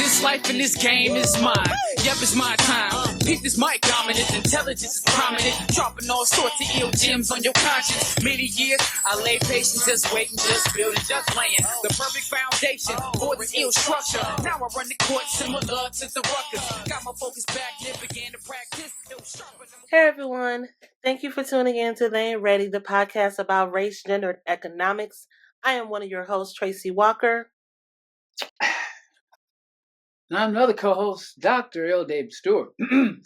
this life and this game is mine. Yep, it's my time. Peep this mic dominant, intelligence is prominent. Dropping all sorts of ill gems on your conscience. Many years, I lay patient, just waiting, just building, just laying the perfect foundation for this ill structure. Now I run the court similar to the Ruckers. Got my focus back and began to practice. Hey everyone, thank you for tuning in to They Ain't Ready, the podcast about race, gender, and economics. I am one of your hosts, Tracy Walker. And I'm another co-host, Dr. L. David Stewart. Been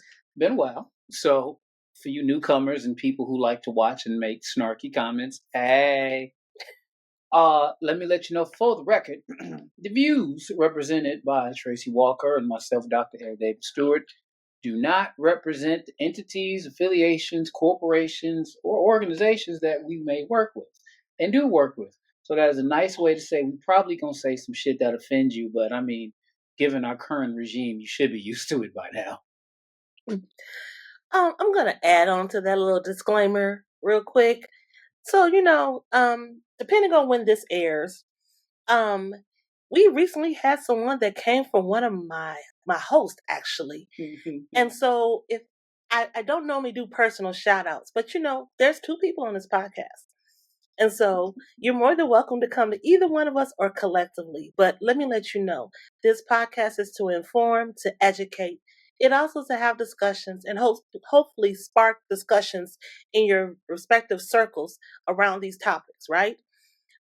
a while. So for you newcomers and people who like to watch and make snarky comments, hey, let me let you know for the record, the views represented by Tracy Walker and myself, Dr. L. David Stewart, do not represent entities, affiliations, corporations, or organizations that we may work with and do work with. So that is a nice way to say we're probably going to say some shit that offends you, but I mean, given our current regime, you should be used to it by now. I'm going to add on to that little disclaimer real quick. So, depending on when this airs, we recently had someone that came from one of my hosts, actually. And so if I don't normally do personal shout outs, but there's two people on this podcast. And so you're more than welcome to come to either one of us or collectively. But let me let you know, this podcast is to inform, to educate. It also to have discussions and hopefully spark discussions in your respective circles around these topics, right?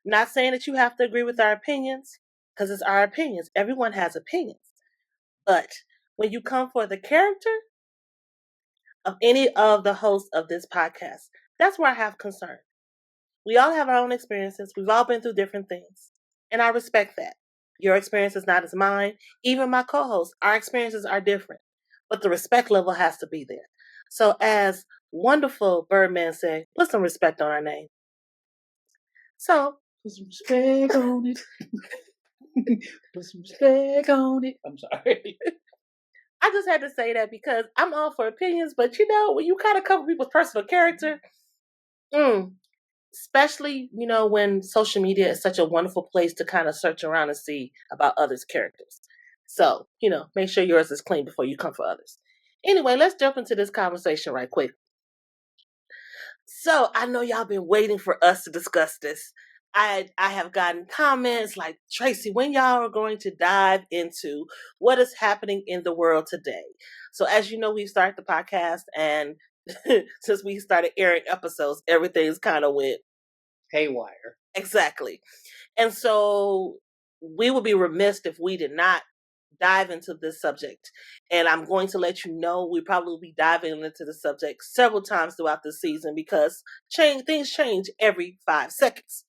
Not saying that you have to agree with our opinions, because it's our opinions. Everyone has opinions. But when you come for the character of any of the hosts of this podcast, that's where I have concern. We all have our own experiences. We've all been through different things. And I respect that. Your experience is not as mine. Even my co-hosts, our experiences are different. But the respect level has to be there. So as wonderful Birdman said, put some respect on our name. So, put some respect on it. Put some respect on it. I'm sorry. I just had to say that because I'm all for opinions, but when you kind of cover people's personal character, especially, when social media is such a wonderful place to kind of search around and see about others' characters. So, make sure yours is clean before you come for others. Anyway, let's jump into this conversation right quick. So, I know y'all been waiting for us to discuss this. I have gotten comments like, Tracy, when y'all are going to dive into what is happening in the world today. So as you know, we started the podcast, and since we started airing episodes, everything's kind of went haywire. Exactly. And so we would be remiss if we did not dive into this subject. And I'm going to let you know we probably will be diving into the subject several times throughout the season because things change every 5 seconds.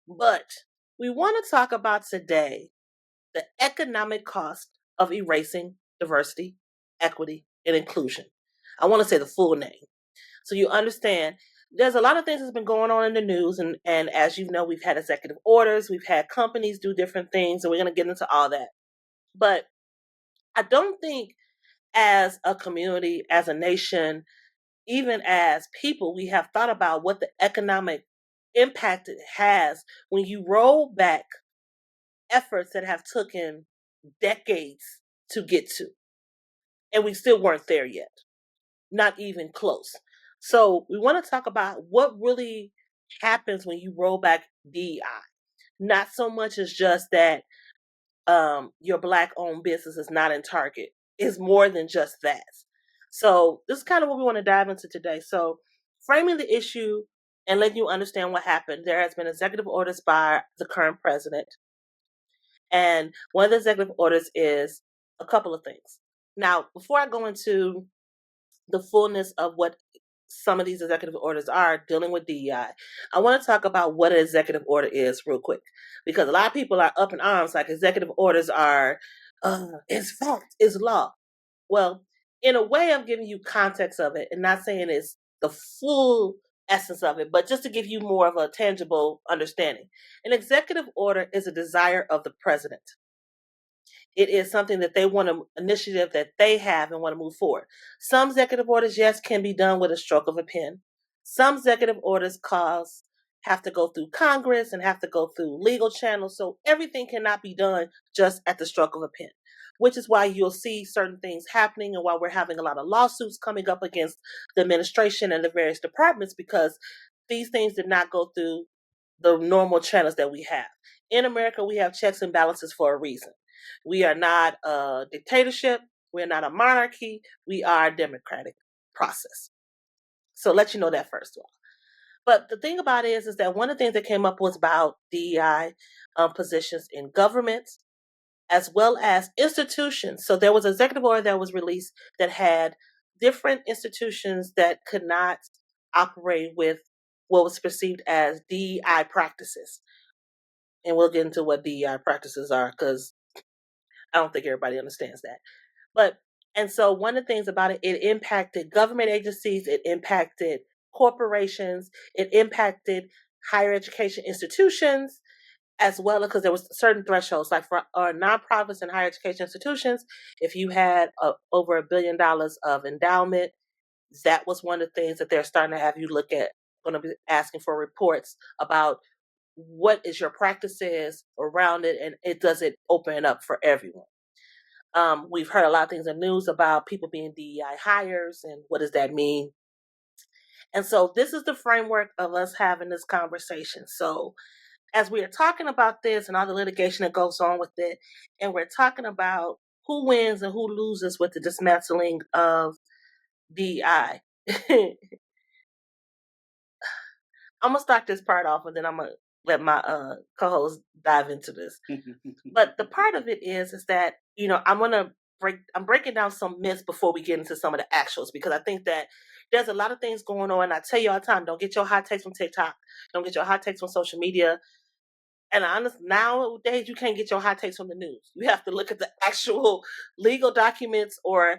But we want to talk about today the economic cost of erasing diversity, equity, and inclusion. I want to say the full name. So you understand there's a lot of things that's been going on in the news. And as you know, we've had executive orders, we've had companies do different things, and we're going to get into all that. But I don't think as a community, as a nation, even as people, we have thought about what the economic impact it has when you roll back efforts that have taken decades to get to. And we still weren't there yet. Not even close. So we want to talk about what really happens when you roll back DEI. Not so much as just that your Black-owned business is not in Target. It's more than just that. So this is kind of what we want to dive into today. So framing the issue and letting you understand what happened. There has been executive orders by the current president. And one of the executive orders is a couple of things. Now, before I go into the fullness of what some of these executive orders are dealing with DEI, I want to talk about what an executive order is real quick. Because a lot of people are up in arms like executive orders are, it's fact, it's law. Well, in a way, I'm giving you context of it and not saying it's the full essence of it, but just to give you more of a tangible understanding. An executive order is a desire of the president. It is something that they want an initiative that they have and want to move forward. Some executive orders, yes, can be done with a stroke of a pen. Some executive orders cause have to go through Congress and have to go through legal channels. So everything cannot be done just at the stroke of a pen, which is why you'll see certain things happening and why we're having a lot of lawsuits coming up against the administration and the various departments, because these things did not go through the normal channels that we have. In America, we have checks and balances for a reason. We are not a dictatorship. We're not a monarchy. We are a democratic process. So let you know that first of all. But the thing about it is that one of the things that came up was about DEI positions in government as well as institutions. So there was an executive order that was released that had different institutions that could not operate with what was perceived as DEI practices. And we'll get into what DEI practices are, because I don't think everybody understands that. And so one of the things about it, it impacted government agencies, it impacted corporations, it impacted higher education institutions, as well, because there was certain thresholds, like for nonprofits and higher education institutions, if you had over $1 billion of endowment, that was one of the things that they're starting to have you look at, going to be asking for reports about what is your practices around it, and it does it open it up for everyone. We've heard a lot of things in the news about people being DEI hires and what does that mean. And so this is the framework of us having this conversation. So as we are talking about this and all the litigation that goes on with it, and we're talking about who wins and who loses with the dismantling of DEI, I'm going to start this part off and then I'm going to let my co-host dive into this. But the part of it is that, I'm breaking down some myths before we get into some of the actuals, because I think that there's a lot of things going on. I tell you all the time, don't get your hot takes from TikTok. Don't get your hot takes from social media. And honestly, nowadays, you can't get your hot takes from the news. You have to look at the actual legal documents or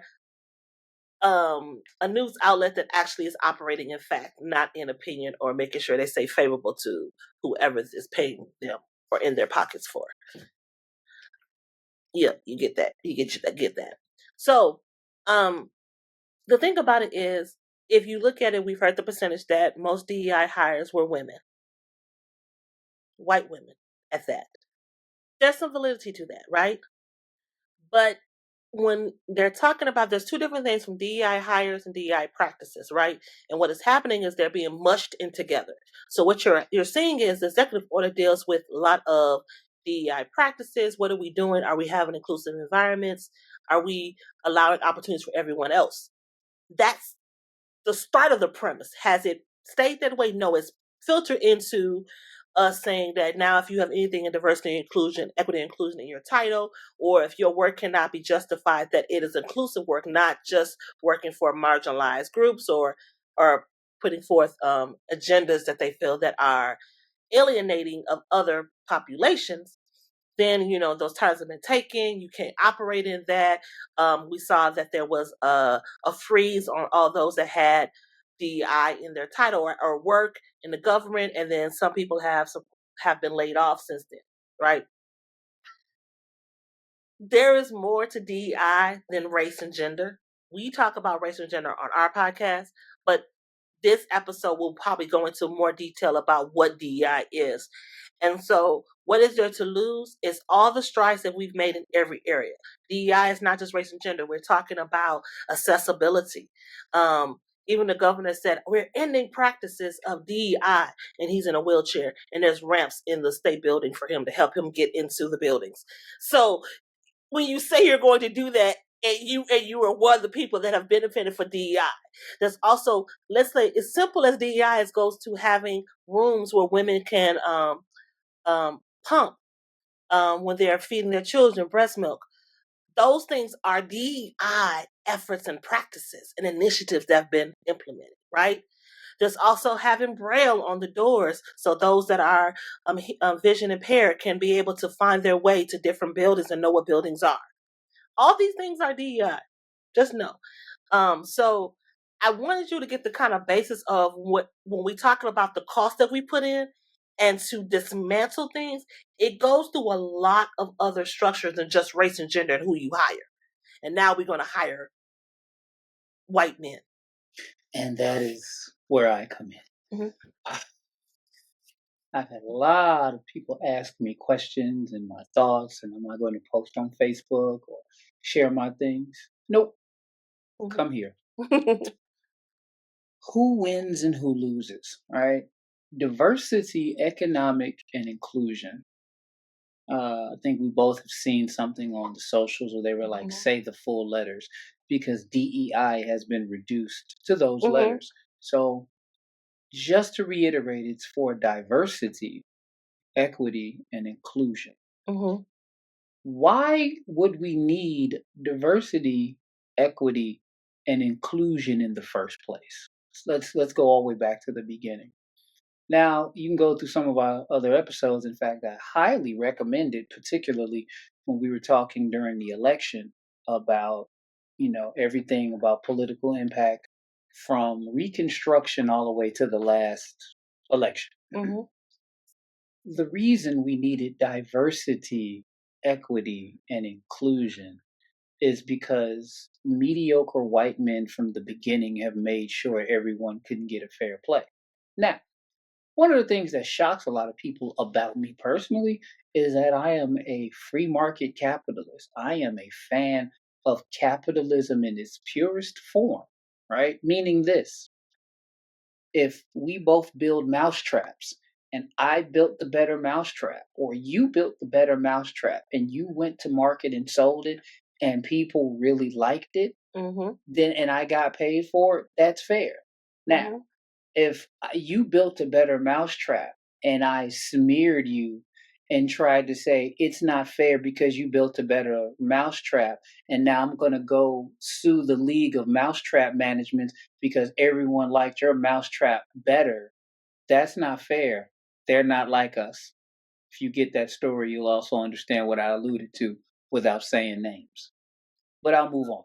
a news outlet that actually is operating in fact, not in opinion, or making sure they say favorable to whoever is paying them or in their pockets for. Yeah, you get that. You get that. So, the thing about it is, if you look at it, we've heard the percentage that most DEI hires were women, white women at that. There's some validity to that, right? But when they're talking about, there's two different things from DEI hires and DEI practices, right? And what is happening is they're being mushed in together. So what you're seeing is the executive order deals with a lot of DEI practices. What are we doing? Are we having inclusive environments? Are we allowing opportunities for everyone else? That's the start of the premise. Has it stayed that way? No, it's filtered into us saying that now if you have anything in diversity, inclusion, equity, inclusion in your title, or if your work cannot be justified that it is inclusive work, not just working for marginalized groups or putting forth agendas that they feel that are alienating of other populations, then those titles have been taken. You can't operate in that. We saw that there was a freeze on all those that had DEI in their title or work in the government, and then some people have been laid off since then, right? There is more to DEI than race and gender. We talk about race and gender on our podcast, but this episode will probably go into more detail about what DEI is. And so what is there to lose is all the strides that we've made in every area. DEI is not just race and gender. We're talking about accessibility. Even the governor said, we're ending practices of DEI, and he's in a wheelchair, and there's ramps in the state building for him to help him get into the buildings. So when you say you're going to do that, and you are one of the people that have benefited for DEI, there's also, let's say, as simple as DEI goes to having rooms where women can pump when they're feeding their children breast milk. Those things are DEI efforts and practices and initiatives that have been implemented, right? There's also having Braille on the doors so those that are vision impaired can be able to find their way to different buildings and know what buildings are. All these things are DEI. Just know. So I wanted you to get the kind of basis of what, when we talking about the cost that we put in and to dismantle things, it goes through a lot of other structures than just race and gender and who you hire. And now we're going to hire white men. And that is where I come in. Mm-hmm. I've had a lot of people ask me questions and my thoughts, and am I going to post on Facebook or share my things? Nope. Come here. Who wins and who loses, right? Diversity, economic, and inclusion. I think we both have seen something on the socials where they were like, say the full letters, because DEI has been reduced to those letters. So, just to reiterate, it's for diversity, equity, and inclusion. Why would we need diversity, equity, and inclusion in the first place? Let's go all the way back to the beginning. Now, you can go through some of our other episodes. In fact, I highly recommend it, particularly when we were talking during the election about, everything about political impact from Reconstruction all the way to the last election. The reason we needed diversity, equity, and inclusion is because mediocre white men from the beginning have made sure everyone couldn't get a fair play. Now, one of the things that shocks a lot of people about me personally is that I am a free market capitalist. I am a fan of capitalism in its purest form, right? Meaning this: if we both build mousetraps and I built the better mousetrap, or you built the better mousetrap and you went to market and sold it and people really liked it, then and I got paid for it, that's fair. Now, if you built a better mousetrap and I smeared you and tried to say it's not fair because you built a better mousetrap, and now I'm going to go sue the League of Mousetrap Management because everyone liked your mousetrap better, that's not fair. They're not like us. If you get that story, you'll also understand what I alluded to without saying names. But I'll move on.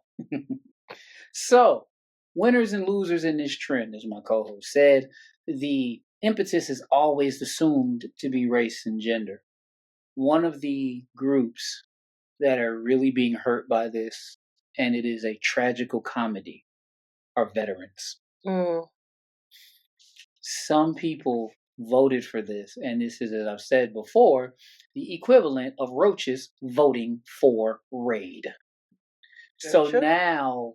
So, winners and losers in this trend, as my co-host said, the impetus is always assumed to be race and gender. One of the groups that are really being hurt by this, and it is a tragical comedy, are veterans. Some people voted for this, and this is, as I've said before, the equivalent of roaches voting for Raid. So now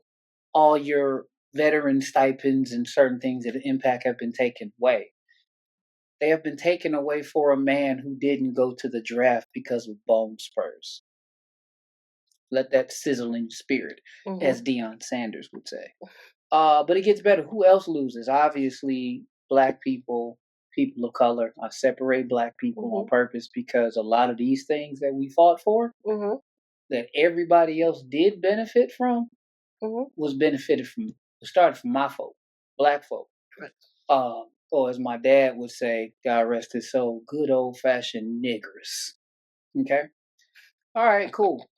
all your veteran stipends and certain things that impact have been taken away. They have been taken away for a man who didn't go to the draft because of bone spurs. Let that sizzle in your spirit, as Deion Sanders would say. But it gets better. Who else loses? Obviously, Black people, people of color. I separate Black people on purpose because a lot of these things that we fought for, that everybody else did benefit from, was started from my folk, Black folk. Or as my dad would say, God rest his soul, good old fashioned niggers. Okay? All right, cool.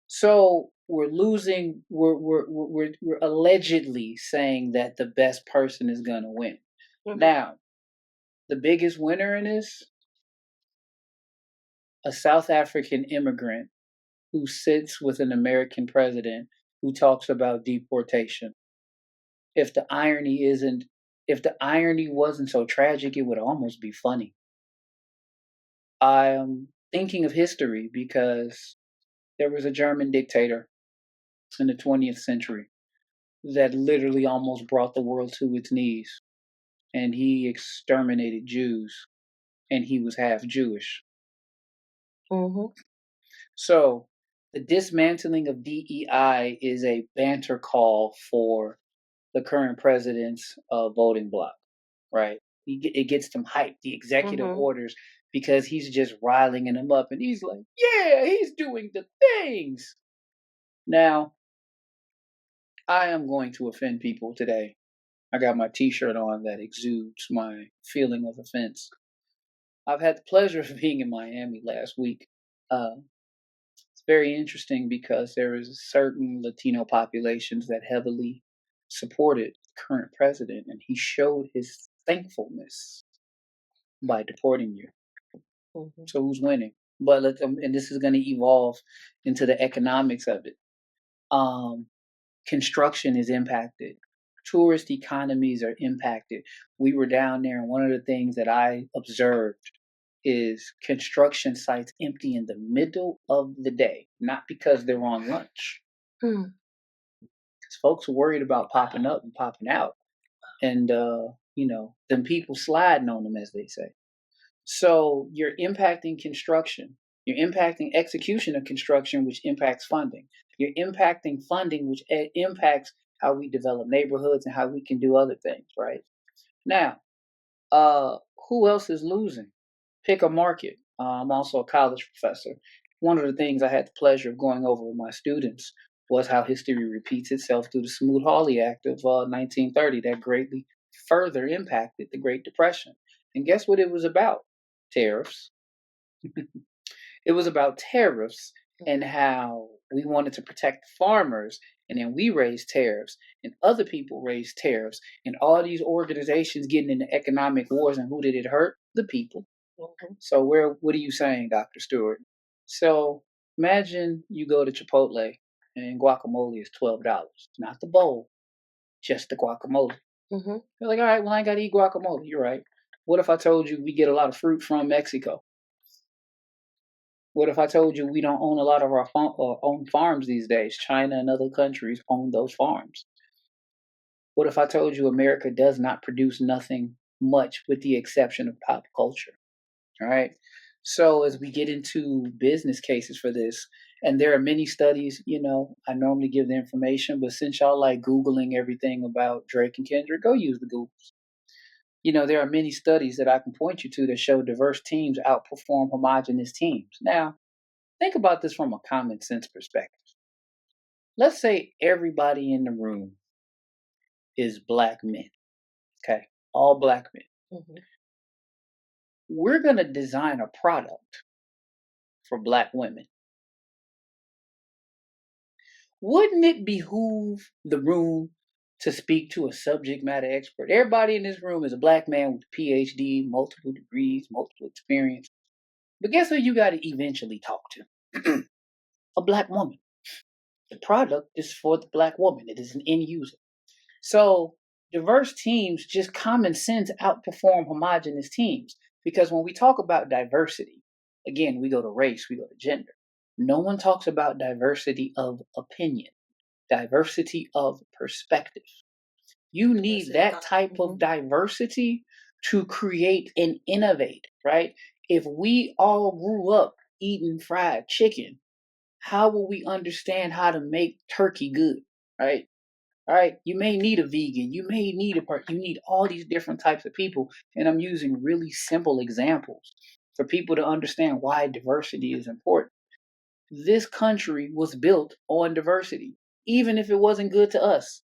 So we're losing. We're allegedly saying that the best person is going to win. Now, the biggest winner in this, a South African immigrant who sits with an American president who talks about deportation. If the irony wasn't so tragic, it would almost be funny. I'm thinking of history because there was a German dictator in the 20th century that literally almost brought the world to its knees. And he exterminated Jews, and he was half Jewish. So the dismantling of DEI is a banter call for the current president's voting bloc, right? It gets them hyped, the executive orders, because he's just riling them up, and he's like, yeah, he's doing the things. Now, I am going to offend people today. I got my t-shirt on that exudes my feeling of offense. I've had the pleasure of being in Miami last week. It's very interesting because there is certain Latino populations that heavily supported the current president, and he showed his thankfulness by deporting you. So who's winning? But and this is going to evolve into the economics of it. Construction is impacted tourist economies are impacted. We were down there, and one of the things that I observed is construction sites empty in the middle of the day, not because they're on lunch. Mm. Because folks are worried about popping up and popping out, and them people sliding on them, as they say. So you're impacting construction. You're impacting execution of construction, which impacts funding. You're impacting funding, which impacts how we develop neighborhoods and how we can do other things, right? Now, who else is losing? Pick a market. I'm also a college professor. One of the things I had the pleasure of going over with my students was how history repeats itself through the Smoot-Hawley Act of 1930 that greatly further impacted the Great Depression. And guess what it was about? Tariffs. It was about tariffs and how we wanted to protect the farmers, and then we raised tariffs, and other people raised tariffs, and all these organizations getting into economic wars, and who did it hurt? The people. Mhm. So what are you saying, Dr. Stewart? So imagine you go to Chipotle and guacamole is $12, not the bowl, just the guacamole. Mhm. You're like, all right, well, I ain't got to eat guacamole. You're right. What if I told you we get a lot of fruit from Mexico? What if I told you we don't own a lot of our own farms these days? China and other countries own those farms. What if I told you America does not produce nothing much with the exception of pop culture? All right. So as we get into business cases for this, and there are many studies, I normally give the information, but since y'all like Googling everything about Drake and Kendrick, go use the Googles. There are many studies that I can point you to that show diverse teams outperform homogenous teams. Now, think about this from a common sense perspective. Let's say everybody in the room is black men. Okay. All black men. Mhm. We're going to design a product for black women. Wouldn't it behoove the room to speak to a subject matter expert? Everybody in this room is a black man with a PhD, multiple degrees, multiple experience. But guess who you got to eventually talk to? A black woman. The product is for the black woman. It is an end user. So diverse teams, just common sense, outperform homogenous teams. Because when we talk about diversity, again, we go to race, we go to gender. No one talks about diversity of opinion, diversity of perspective. You need that type of diversity to create and innovate, right? If we all grew up eating fried chicken, how will we understand how to make turkey good, right? All right, you may need a vegan, you may need you need all these different types of people, and I'm using really simple examples for people to understand why diversity is important. This country was built on diversity, even if it wasn't good to us.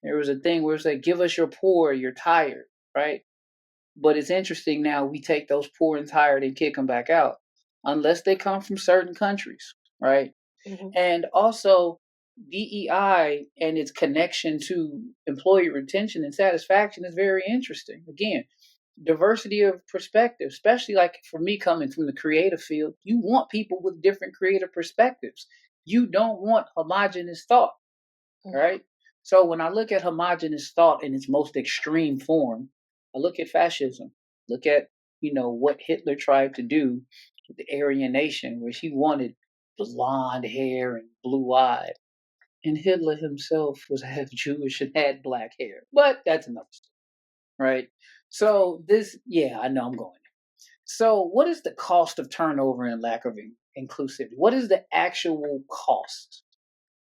There was a thing where it's like, give us your poor, you're tired, right? But it's interesting now we take those poor and tired and kick them back out, unless they come from certain countries, right? Mhm. And also, DEI and its connection to employee retention and satisfaction is very interesting. Again, diversity of perspective, especially like for me coming from the creative field, you want people with different creative perspectives. You don't want homogenous thought, right? So when I look at homogenous thought in its most extreme form, I look at fascism, look at, what Hitler tried to do with the Aryan nation, where he wanted blonde hair and blue eyes. And Hitler himself was half Jewish and had black hair. But that's another story, right? So I know I'm going there. So what is the cost of turnover and lack of inclusivity? What is the actual cost?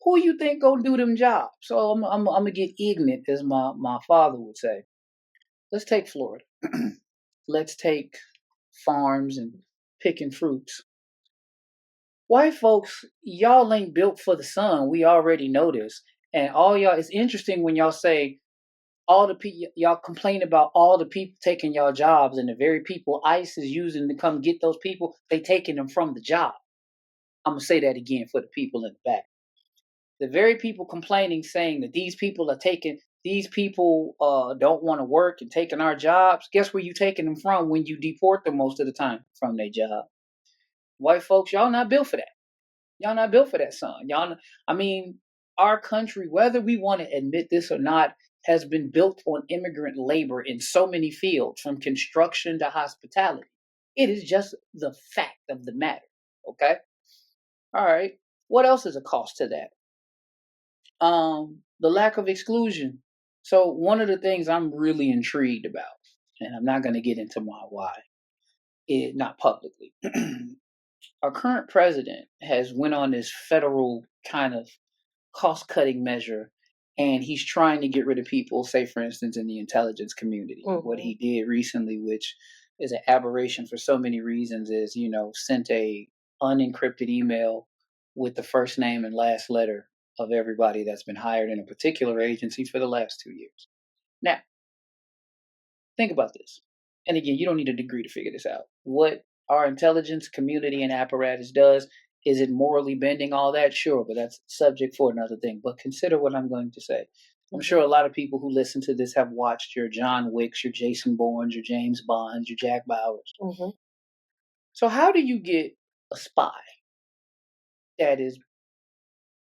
Who you think gonna do them jobs? So I'm gonna get ignorant, as my father would say. Let's take Florida. Let's take farms and picking fruits. White folks, y'all ain't built for the sun. We already know this. And all y'all, it's interesting when y'all say all the people, y'all complain about all the people taking y'all jobs, and the very people ICE is using to come get those people, they taking them from the job. I'm gonna say that again for the people in the back. The very people complaining, saying that these people don't want to work and taking our jobs. Guess where you taking them from when you deport them most of the time? From their job. White folks, y'all not built for that. Y'all not built for that, son. Our country, whether we want to admit this or not, has been built on immigrant labor in so many fields, from construction to hospitality. It is just the fact of the matter. Okay? All right. What else is a cost to that? The lack of exclusion. So one of the things I'm really intrigued about, and I'm not going to get into my why, not publicly. Our current president has went on this federal kind of cost-cutting measure, and he's trying to get rid of people, say for instance, in the intelligence community. What he did recently, which is an aberration for so many reasons, is sent a unencrypted email with the first name and last letter of everybody that's been hired in a particular agency for the last 2 years. Now, think about this. And again, you don't need a degree to figure this out. What our intelligence community and apparatus does, is it morally bending all that? Sure, but that's subject for another thing. But consider what I'm going to say. I'm sure a lot of people who listen to this have watched your John Wicks, your Jason Bournes, your James Bonds, your Jack Bauers. So how do you get a spy that is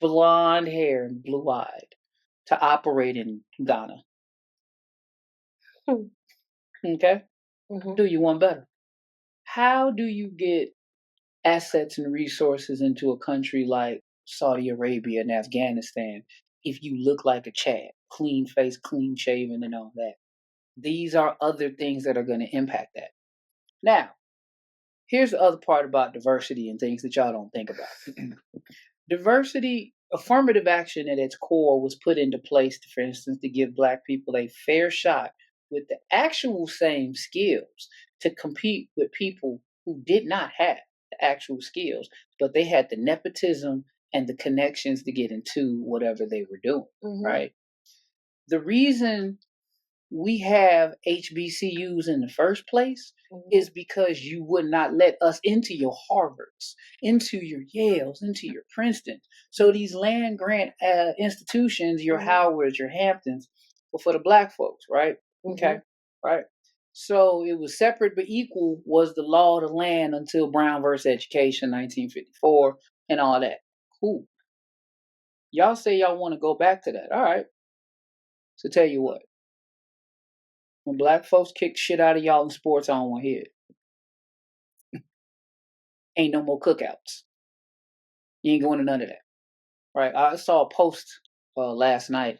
blonde hair and blue-eyed to operate in Ghana? Okay? Do you want better? How do you get assets and resources into a country like Saudi Arabia and Afghanistan if you look like a Chad, clean face, clean shaven, and all that? These are other things that are going to impact that. Now, here's the other part about diversity and things that y'all don't think about. Diversity, affirmative action at its core was put into place, for instance, to give Black people a fair shot with the actual same skills to compete with people who did not have the actual skills, but they had the nepotism and the connections to get into whatever they were doing, right? The reason we have HBCUs in the first place is because you would not let us into your Harvards, into your Yales, into your Princeton. So these land grant institutions, your Howards, your Hamptons, were for the Black folks, right? Okay, right. So it was separate but equal was the law of the land until Brown versus Education, 1954, and all that. Cool. Y'all say y'all want to go back to that. All right. So tell you what. When Black folks kick shit out of y'all in sports, I don't want to hear it. Ain't no more cookouts. You ain't going to none of that. Right? I saw a post last night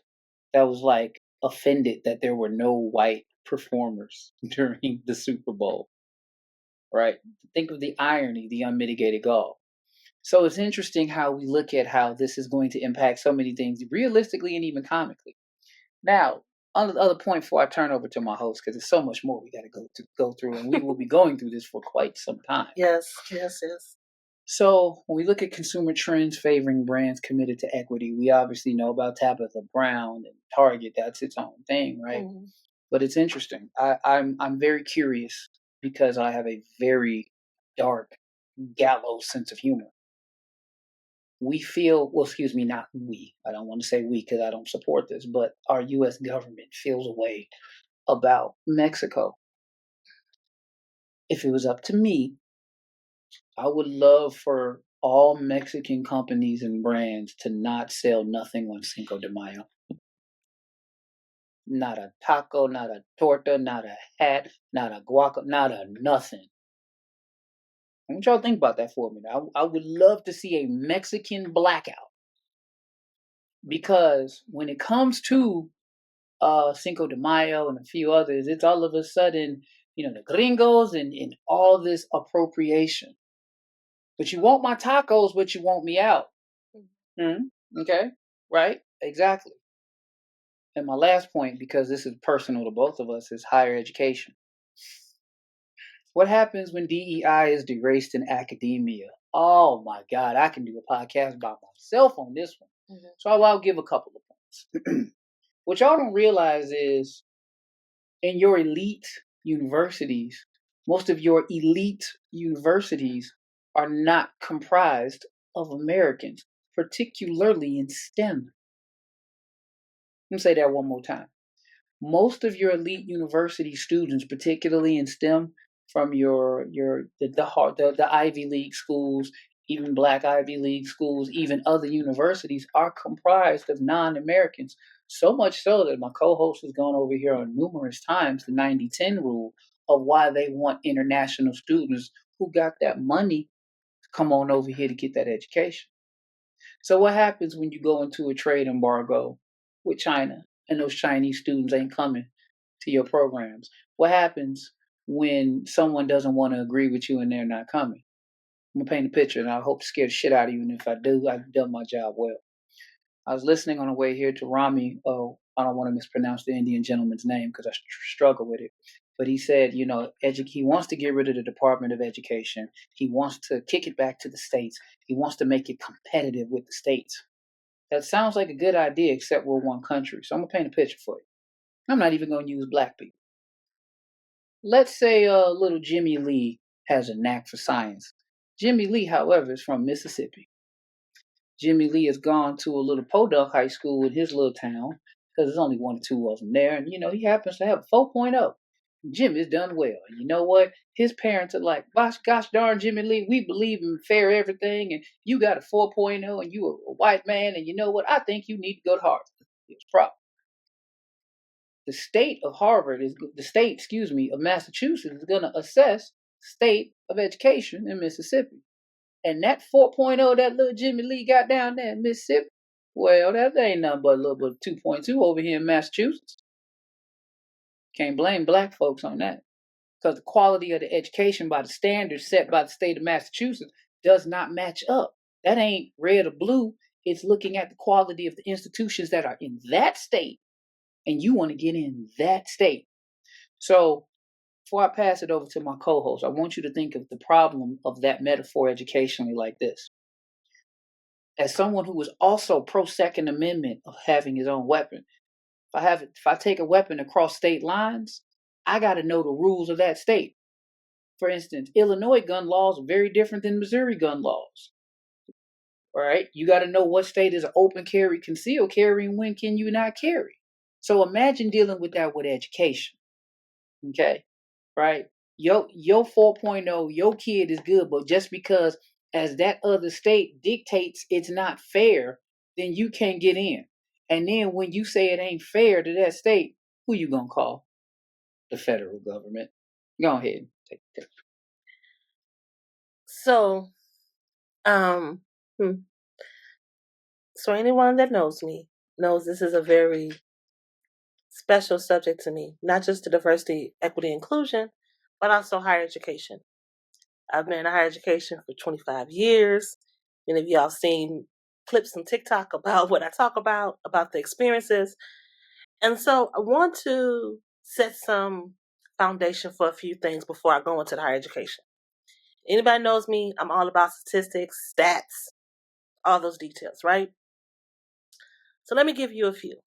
that was like offended that there were no white performers during the Super Bowl. Right? Think of the irony, the unmitigated gall. So it's interesting how we look at how this is going to impact so many things, realistically and even comically. Now, on the other point before I turn over to my host, because there's so much more we got to go through, and we will be going through this for quite some time. Yes. So when we look at consumer trends favoring brands committed to equity, we obviously know about Tabitha Brown and Target. That's its own thing, right? But it's interesting. I'm very curious because I have a very dark, gallows sense of humor. We feel, well, excuse me, not we. I don't want to say we because I don't support this, but our U.S. government feels a way about Mexico. If it was up to me, I would love for all Mexican companies and brands to not sell nothing on Cinco de Mayo. Not a taco, not a torta, not a hat, not a guaca, not a nothing. I want y'all to think about that for a minute. I would love to see a Mexican blackout. Because when it comes to Cinco de Mayo and a few others, it's all of a sudden, the gringos and all this appropriation. But you want my tacos, but you want me out. Okay, right? Exactly. And my last point, because this is personal to both of us, is higher education. What happens when DEI is erased in academia? Oh my God, I can do a podcast by myself on this one. So I'll give a couple of points. What y'all don't realize is in your elite universities, most of your elite universities are not comprised of Americans, particularly in STEM. Let me say that one more time. Most of your elite university students, particularly in STEM, from the Ivy League schools even Black Ivy League schools, even other universities are comprised of non-Americans. So much so that my co-host has gone over here on numerous times the 90-10 rule of why they want international students who got that money to come on over here to get that education. So what happens when you go into a trade embargo with China and those Chinese students ain't coming to your programs? What happens when someone doesn't want to agree with you and they're not coming? I'm gonna paint a picture, and I hope to scare the shit out of you. And if I do, I've done my job well. I was listening on the way here to Rami. Oh, I don't want to mispronounce the Indian gentleman's name because I struggle with it. But he said, he wants to get rid of the Department of Education. He wants to kick it back to the states. He wants to make it competitive with the states. That sounds like a good idea, except we're one country. So I'm gonna paint a picture for you. I'm not even gonna use black people. Let's say little Jimmy Lee has a knack for science. Jimmy Lee, however, is from Mississippi. Jimmy Lee has gone to a little podunk high school in his little town because there's only one or two of them there. And, he happens to have a 4.0. Jimmy's done well. And you know what? His parents are like, gosh darn, Jimmy Lee, we believe in fair everything. And you got a 4.0 and you a white man. And you know what? I think you need to go to Harvard. It's a problem. The state of Massachusetts is going to assess state of education in Mississippi. And that 4.0 that little Jimmy Lee got down there in Mississippi, well, that ain't nothing but a little bit of 2.2 over here in Massachusetts. Can't blame black folks on that. Because the quality of the education by the standards set by the state of Massachusetts does not match up. That ain't red or blue. It's looking at the quality of the institutions that are in that state. And you want to get in that state. So before I pass it over to my co-host, I want you to think of the problem of that metaphor educationally like this. As someone who was also pro-Second Amendment of having his own weapon, if I take a weapon across state lines, I got to know the rules of that state. For instance, Illinois gun laws are very different than Missouri gun laws. All right? You got to know what state is an open carry, concealed carry, and when can you not carry. So imagine dealing with that with education. Okay? Right? Your 4.0, your kid is good, but just because as that other state dictates it's not fair, then you can't get in. And then when you say it ain't fair to that state, who you gonna call? The federal government. Go ahead and take it. So, so anyone that knows me knows this is a very special subject to me, not just the diversity, equity, inclusion, but also higher education. I've been in higher education for 25 years. Many of y'all seen clips on TikTok about what I talk about the experiences. And so I want to set some foundation for a few things before I go into the higher education. Anybody knows me, I'm all about statistics, stats, all those details, right? So let me give you a few.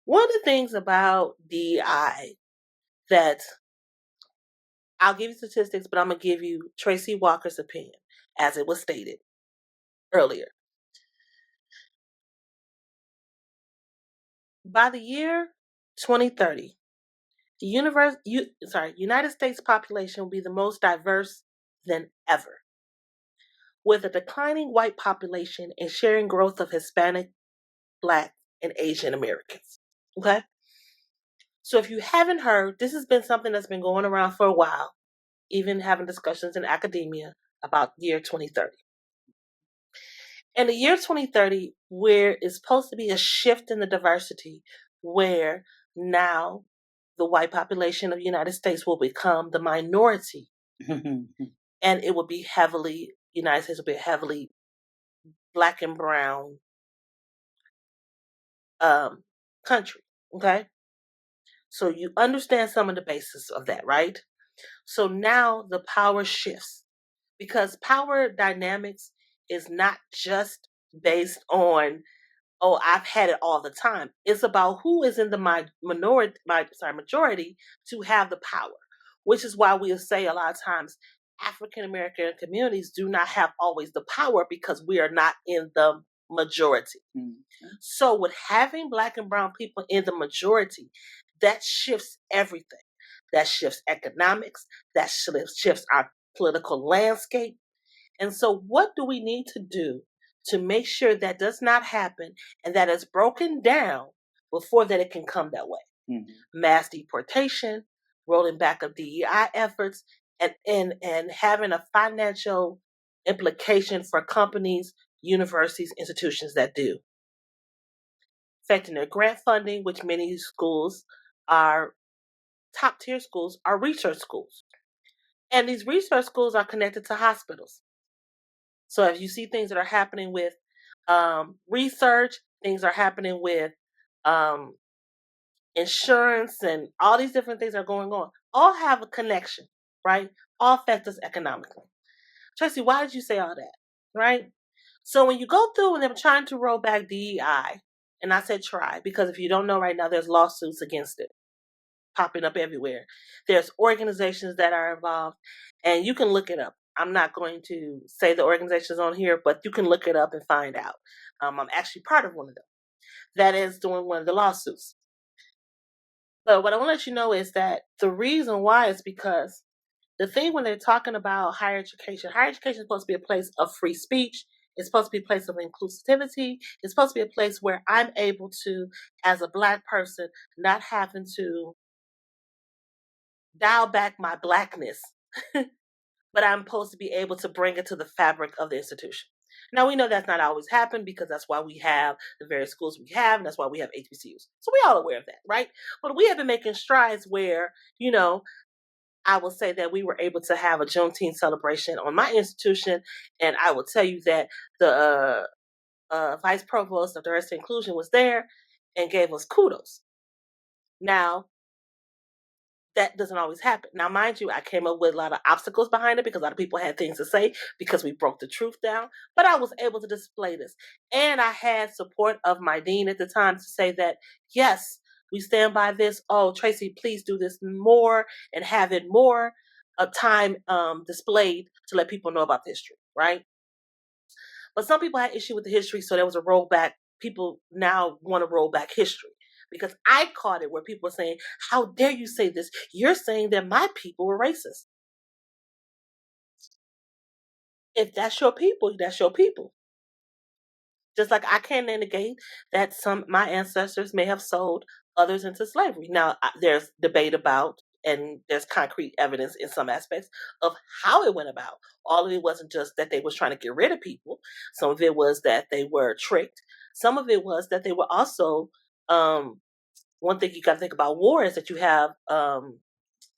One of the things about DEI that I'll give you statistics, but I'm going to give you Tracy Walker's opinion, as it was stated earlier. By the year 2030, the United States population will be the most diverse than ever, with a declining white population and sharing growth of Hispanic, Black, and Asian Americans. Okay? So if you haven't heard, this has been something that's been going around for a while, even having discussions in academia about the year 2030. And the year 2030, where it's supposed to be a shift in the diversity, where now the white population of the United States will become the minority. And it will be United States will be heavily Black and brown country. Okay? So you understand some of the basis of that, right? So now the power shifts, because power dynamics is not just based on, oh, I've had it all the time. It's about who is in the majority to have the power, which is why we'll say a lot of times African American communities do not have always the power because we are not in the majority. Mm-hmm. So with having Black and brown people in the majority, that shifts everything. That shifts economics. That shifts our political landscape. And so, what do we need to do to make sure that does not happen and that is broken down before that it can come that way? Mhm. Mass deportation, rolling back of DEI efforts, and having a financial implication for companies, universities, institutions that do. Affecting their grant funding, which many schools are top tier schools, are research schools. And these research schools are connected to hospitals. So if you see things that are happening with research, things are happening with um, insurance, and all these different things are going on, all have a connection, right? All affect us economically. Tracy, why did you say all that, right? So when you go through and they're trying to roll back DEI, and I said try, because if you don't know right now, there's lawsuits against it popping up everywhere. There's organizations that are involved, and you can look it up. I'm not going to say the organizations on here, but you can look it up and find out. I'm actually part of one of them that is doing one of the lawsuits. But what I want to let you know is that the reason why is because the thing when they're talking about higher education is supposed to be a place of free speech. It's supposed to be a place of inclusivity. It's supposed to be a place where I'm able to, as a Black person, not having to dial back my Blackness, but I'm supposed to be able to bring it to the fabric of the institution. Now, we know that's not always happened because that's why we have the various schools we have, and that's why we have HBCUs. So we're all aware of that, right? But we have been making strides where, I will say that we were able to have a Juneteenth celebration on my institution, and I will tell you that the vice provost of diversity and inclusion was there and gave us kudos. Now, that doesn't always happen. Now, mind you, I came up with a lot of obstacles behind it because a lot of people had things to say because we broke the truth down, but I was able to display this. And I had support of my dean at the time to say that, yes, we stand by this. Oh, Tracy, please do this more and have it more time displayed to let people know about the history, right? But some people had issue with the history, so there was a rollback. People now want to roll back history because I caught it where people were saying, how dare you say this? You're saying that my people were racist. If that's your people, that's your people. Just like I can't negate that my ancestors may have sold others into slavery. Now, there's debate about, and there's concrete evidence in some aspects of how it went about. All of it wasn't just that they was trying to get rid of people. Some of it was that they were tricked. Some of it was that they were also, one thing you got to think about war is that you have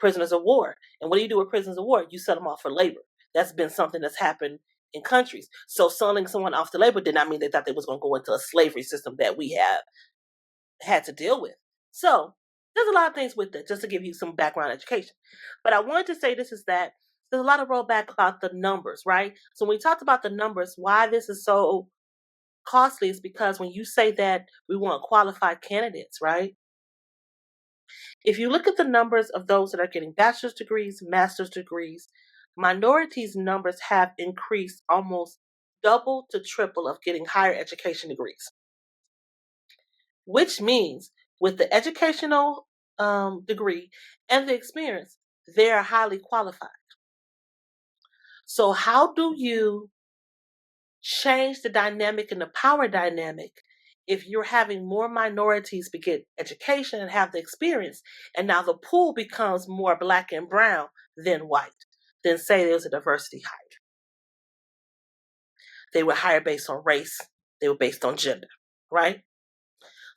prisoners of war. And what do you do with prisoners of war? You sell them off for labor. That's been something that's happened in countries. So selling someone off to labor did not mean they thought they was going to go into a slavery system that we have had to deal with. So there's a lot of things with it, just to give you some background education. But I wanted to say this is that there's a lot of rollback about the numbers, right? So when we talked about the numbers, why this is so costly is because when you say that we want qualified candidates, right? If you look at the numbers of those that are getting bachelor's degrees, master's degrees, minorities' numbers have increased almost double to triple of getting higher education degrees. Which means with the educational degree and the experience, they are highly qualified. So how do you change the dynamic and the power dynamic if you're having more minorities get education and have the experience, and now the pool becomes more Black and brown than white? Then say there's a diversity hire. They were hired based on race. They were based on gender, right?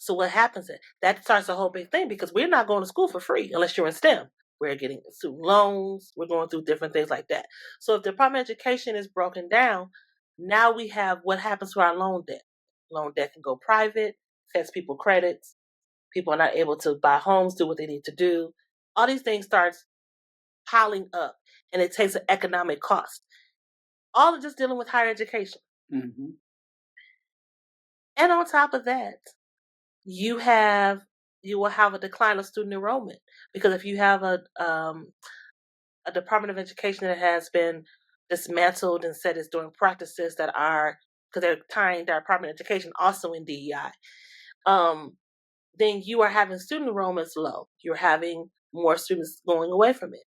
So what happens is that starts a whole big thing because we're not going to school for free unless you're in STEM. We're getting student loans. We're going through different things like that. So if the Department of Education is broken down, now we have what happens to our loan debt. Loan debt can go private, affects people credits. People are not able to buy homes, do what they need to do. All these things starts piling up, and it takes an economic cost. All of just dealing with higher education. Mm-hmm. And on top of that, you will have a decline of student enrollment because if you have a Department of Education that has been dismantled and said it's doing practices that are, because they're tying their Department of Education also in DEI, then you are having student enrollments low. You're having more students going away from it.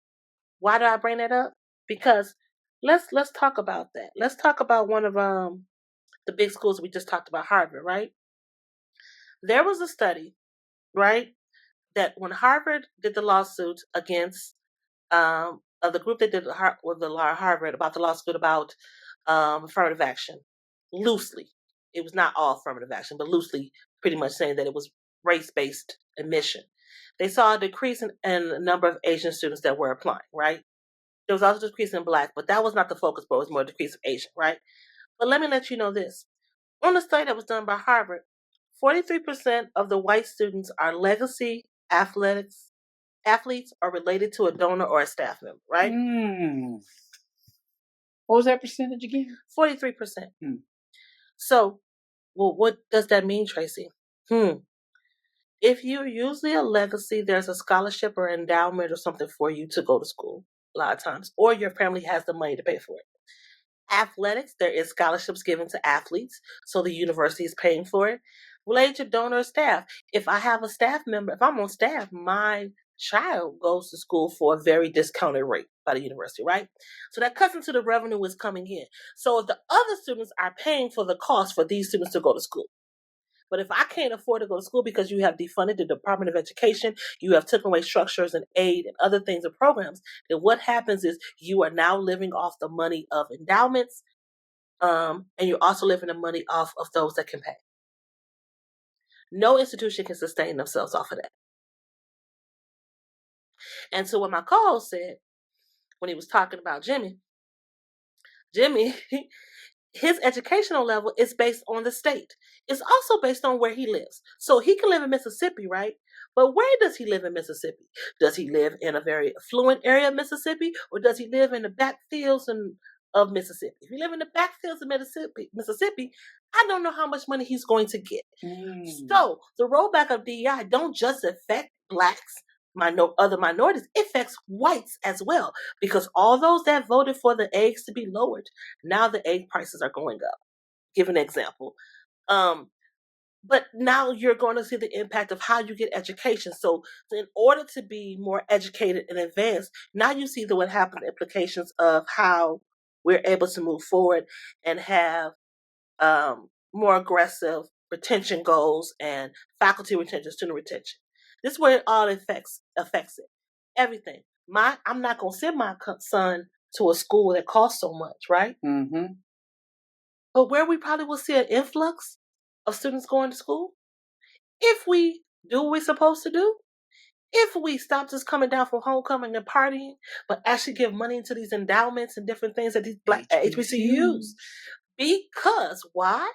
Why do I bring that up? Because Let's talk about that. Let's talk about one of the big schools we just talked about, Harvard, right? There was a study, right, that when Harvard did the lawsuit against of the group that did with the Harvard about the lawsuit about affirmative action, loosely, it was not all affirmative action, but loosely, pretty much saying that it was race-based admission. They saw a decrease in the number of Asian students that were applying, right? There was also a decrease in Black, but that was not the focus, but it was more a decrease of Asian, right? But let me let you know this. On a study that was done by Harvard, 43% of the white students are legacy athletes are related to a donor or a staff member, right? What was that percentage again? 43%. So, well, what does that mean, Tracy? If you're usually a legacy, there's a scholarship or endowment or something for you to go to school a lot of times, or your family has the money to pay for it. Athletics, there is scholarships given to athletes, so the university is paying for it. Related to donor staff, if I have a staff member, if I'm on staff, my child goes to school for a very discounted rate by the university, right? So that cuts into the revenue is coming in. So if the other students are paying for the cost for these students to go to school, but if I can't afford to go to school because you have defunded the Department of Education, you have taken away structures and aid and other things and programs, then what happens is you are now living off the money of endowments, and you're also living the money off of those that can pay. No institution can sustain themselves off of that. And so what my co-host said when he was talking about Jimmy, his educational level is based on the state. It's also based on where he lives. So he can live in Mississippi, right? But where does he live in Mississippi? Does he live in a very affluent area of Mississippi, or does he live in the backfields of Mississippi? If you live in the backfields of Mississippi, I don't know how much money he's going to get. So the rollback of DEI don't just affect Blacks, other minorities, it affects whites as well, because all those that voted for the eggs to be lowered, now the egg prices are going up. Give an example. But now you're going to see the impact of how you get education. So in order to be more educated and advanced, now you see what happens, implications of how we're able to move forward and have more aggressive retention goals and faculty retention, student retention. This is where it all affects it. Everything. I'm not going to send my son to a school that costs so much, right? Mm-hmm. But where we probably will see an influx of students going to school, if we do what we're supposed to do, if we stop just coming down for homecoming and partying, but actually give money into these endowments and different things that these Black HBCUs. Because why?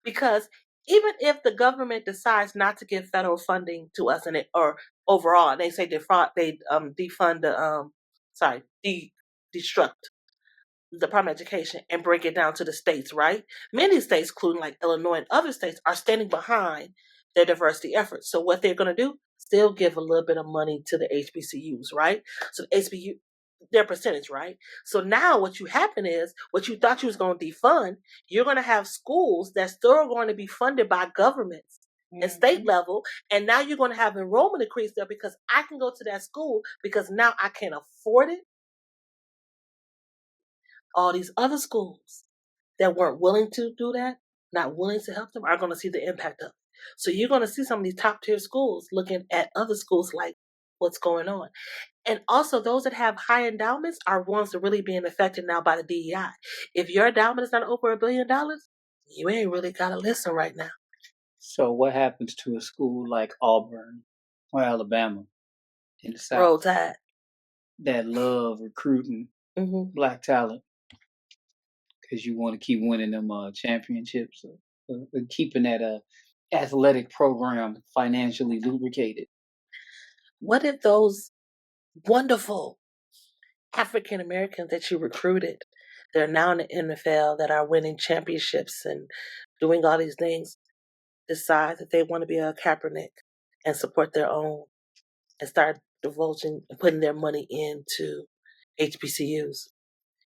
Because even if the government decides not to give federal funding to us or overall, they say destruct the Department of Education and break it down to the states, right? Many states, including like Illinois and other states, are standing behind their diversity efforts. So what they're going to do, still give a little bit of money to the HBCUs, right? So the HBCU, their percentage, right? So now what you happen is, what you thought you was going to defund, you're going to have schools that still are going to be funded by governments and state level, and now you're going to have enrollment increase there because I can go to that school because now I can afford it. All these other schools that weren't willing to do that, not willing to help them, are going to see the impact of it. So you're going to see some of these top tier schools looking at other schools like, what's going on? And also those that have high endowments are ones that are really being affected now by the DEI. If your endowment is not over $1 billion, you ain't really got to listen right now. So what happens to a school like Auburn or Alabama in the South? Roll Tide. That love recruiting Black talent because you want to keep winning them championships, keeping that athletic program financially lubricated. What if those wonderful African Americans that you recruited, they're now in the NFL, that are winning championships and doing all these things, decide that they want to be a Kaepernick and support their own and start divulging and putting their money into HBCUs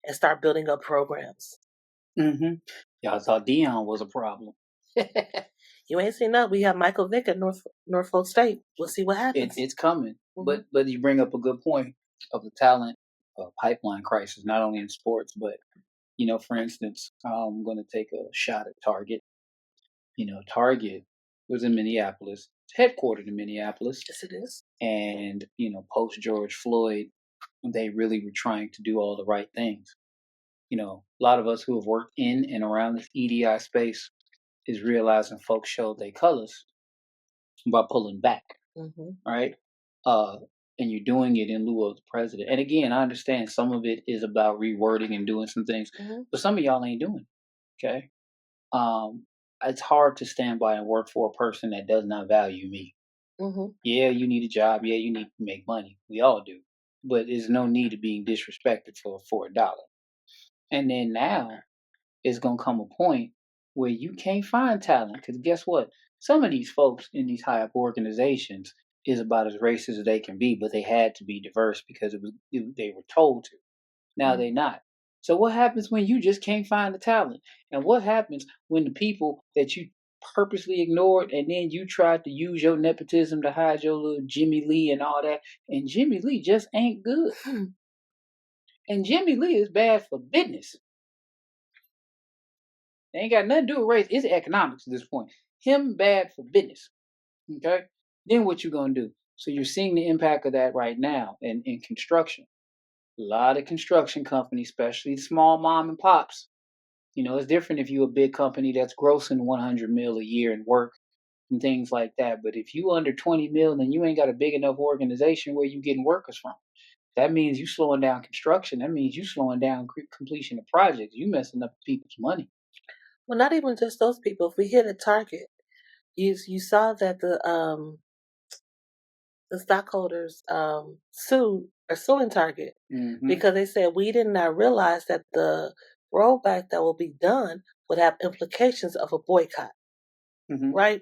and start building up programs? Y'all thought Deion was a problem. You ain't seen that. We have Michael Vick at Norfolk State. We'll see what happens. It's coming. But you bring up a good point of the talent a pipeline crisis, not only in sports, but for instance, I'm going to take a shot at Target. Target was in Minneapolis, it's headquartered in Minneapolis, Yes, it is. and post George Floyd, they really were trying to do all the right things. A lot of us who have worked in and around this EDI space is realizing folks showed their colors by pulling back, Mm-hmm. right? And you're doing it in lieu of the president. And again, I understand some of it is about rewording and doing some things, but some of y'all ain't doing it, okay? It's hard to stand by and work for a person that does not value me. Mm-hmm. Yeah, you need a job. Yeah, you need to make money. We all do. But there's no need to being disrespected for $1. And then now it's going to come a point where you can't find talent. Because guess what? Some of these folks in these high up organizations is about as racist as they can be, but they had to be diverse because they were told to. Now they're not. So what happens when you just can't find the talent? And what happens when the people that you purposely ignored and then you tried to use your nepotism to hide your little Jimmy Lee and all that, and Jimmy Lee just ain't good. And Jimmy Lee is bad for business. They ain't got nothing to do with race. It's economics at this point. Him bad for business. Okay? Then what you gonna do? So you're seeing the impact of that right now in construction. A lot of construction companies, especially small mom and pops. It's different if you're a big company that's grossing 100 mil a year in work and things like that. But if you under 20 mil, then you ain't got a big enough organization where you getting workers from. That means you slowing down construction. That means you slowing down completion of projects. You messing up people's money. Well, not even just those people. If we hit a target, you saw that the stockholders are suing Target because they said we did not realize that the rollback that will be done would have implications of a boycott, right?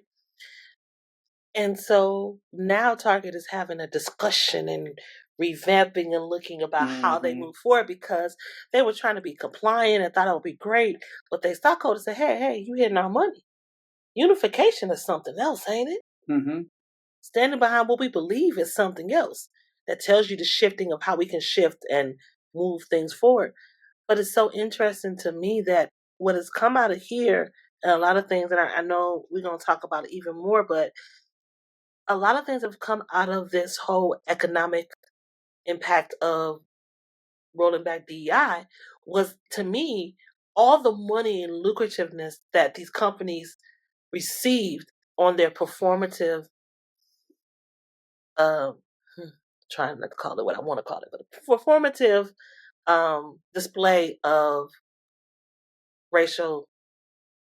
And so now Target is having a discussion and revamping and looking about how they move forward because they were trying to be compliant and thought it would be great, but their stockholders said, hey, you hitting our money. Unification is something else, ain't it? Standing behind what we believe is something else that tells you the shifting of how we can shift and move things forward. But it's so interesting to me that what has come out of here, and a lot of things that I know we're going to talk about it even more, but a lot of things have come out of this whole economic impact of rolling back DEI was, to me, all the money and lucrativeness that these companies received on their performative trying not to call it what I want to call it, but a performative display of racial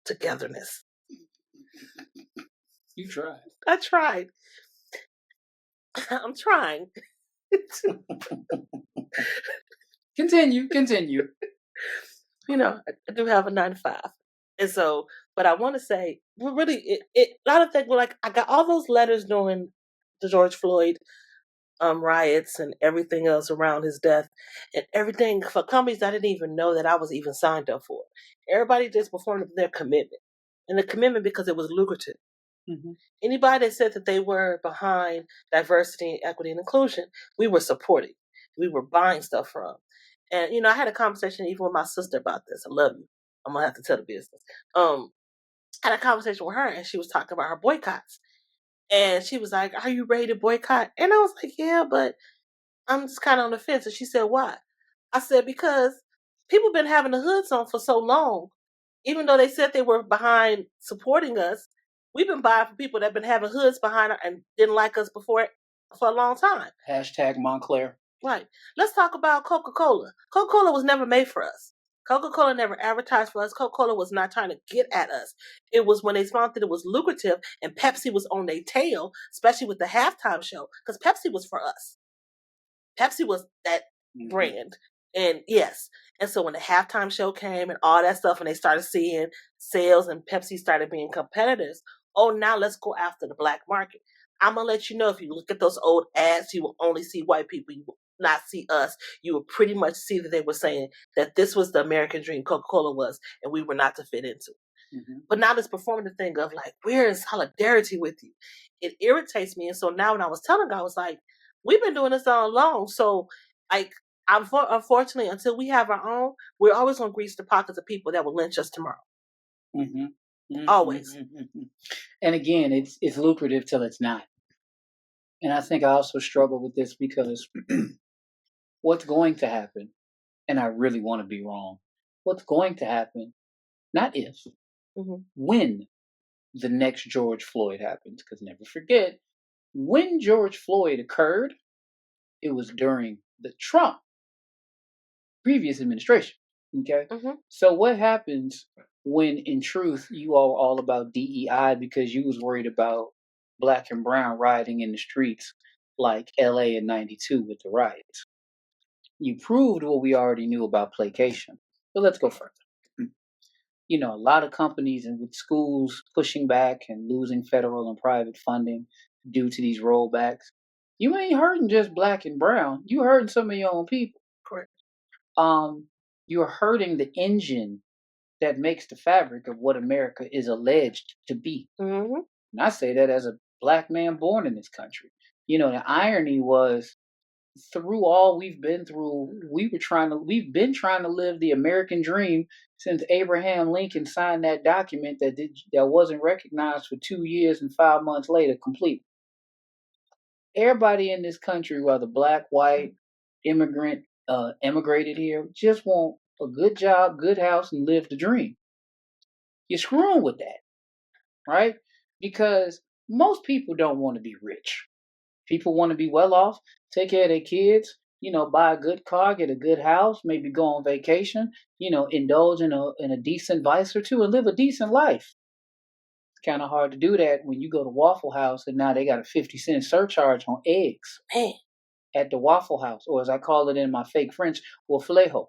togetherness. You tried. I tried. I'm trying. Continue. I do have a 9 to 5. And so, but I want to say, really, a lot of things were like, I got all those letters during the George Floyd riots and everything else around his death, and everything for companies I didn't even know that I was even signed up for. Everybody just performed their commitment, and the commitment because it was lucrative. Anybody that said that they were behind diversity, equity, and inclusion, we were supporting. We were buying stuff from. And I had a conversation even with my sister about this. I love you. I'm gonna have to tell the business. I had a conversation with her, and she was talking about her boycotts. And she was like, are you ready to boycott? And I was like, yeah, but I'm just kind of on the fence. And she said, why? I said, because people been having the hoods on for so long. Even though they said they were behind supporting us, we've been buying from people that have been having hoods behind us and didn't like us before for a long time. # Montclair. Right. Let's talk about Coca-Cola. Coca-Cola was never made for us. Coca-Cola never advertised for us. Coca-Cola was not trying to get at us. It was when they found that it was lucrative and Pepsi was on their tail, especially with the halftime show, because Pepsi was for us. Pepsi was that brand. And yes. And so when the halftime show came and all that stuff, and they started seeing sales and Pepsi started being competitors, now let's go after the black market. I'm going to let you know, if you look at those old ads, you will only see white people. You will not see us. You will pretty much see that they were saying that this was the American dream, Coca-Cola was, and we were not to fit into. But now this performative thing of like, we're in solidarity with you. It irritates me. And so now when I was telling her, I was like, we've been doing this all along. So like, Unfortunately, until we have our own, we're always going to grease the pockets of people that will lynch us tomorrow. Mm-hmm. Mm-hmm. Always. Mm-hmm. And again, it's lucrative till it's not. And I think I also struggle with this because what's going to happen, and I really want to be wrong, what's going to happen, not if, when the next George Floyd happens. Because never forget, when George Floyd occurred, it was during the Trump previous administration. Okay? So what happens when, in truth, you are all about DEI because you was worried about black and brown rioting in the streets like LA in 92 with the riots? You proved what we already knew about placation. But let's go further. You know, a lot of companies and with schools pushing back and losing federal and private funding due to these rollbacks. You ain't hurting just black and brown. You hurting some of your own people. Correct. You're hurting the engine that makes the fabric of what America is alleged to be. And I say that as a black man born in this country. You know, the irony was, through all we've been through, we've been trying to live the American dream since Abraham Lincoln signed that document that wasn't recognized for 2 years and 5 months later completely. Everybody in this country, whether black, white, immigrant, immigrated here, just want a good job, good house, and live the dream. You're screwing with that, right? Because most people don't want to be rich. People want to be well off, take care of their kids, you know, buy a good car, get a good house, maybe go on vacation, you know, indulge in a decent vice or two and live a decent life. It's kind of hard to do that when you go to Waffle House and now they got a 50-cent surcharge on eggs at the Waffle House, or as I call it in my fake French, wafflejo.